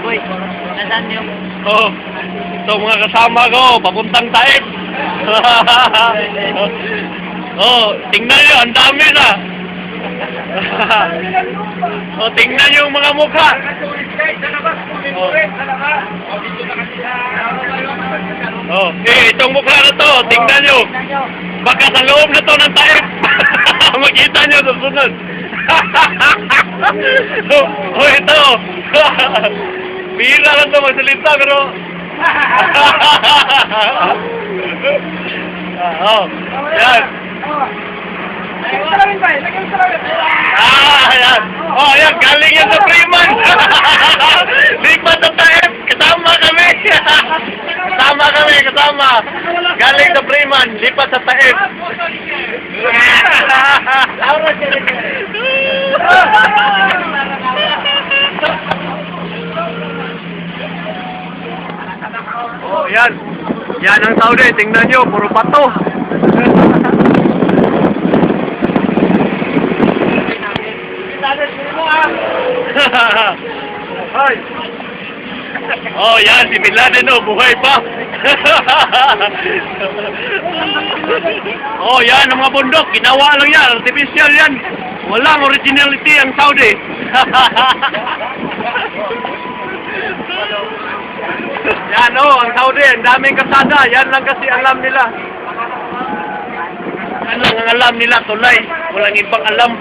Uy, nasaan yung... Oh, ito mga kasama ko, papuntang Taif. Oh, tingnan nyo, ang dami na. Oh, tingnan yung mga mukha. Oh, itong mukha na to, tingnan nyo. Baka sa loob na to ng Taif. Makita nyo susunod. Oh, ito. Bihira lang to magsalita, pero... Oh, yan. Yan. Oh, yan. Galing yan sa Freeman. Lipat sa Taif. Kasama kami. Kasama. Galing sa Freeman. Lipat sa Taif. Oh, yan. Yan ang Saudi. Tingnan nyo. Puro pato. Ay. Oh, yan. Si Bin Laden, oh. Buhay pa. Oh, yan. Ang mga bundok. Ginawa lang yan. Artificial yan. Walang originality ang Saudi. Yan, oh. Ang Saudi. Ang daming kasada. Yan lang kasi alam nila. Yan lang ang alam nila. Tulay. Walang ibang alam.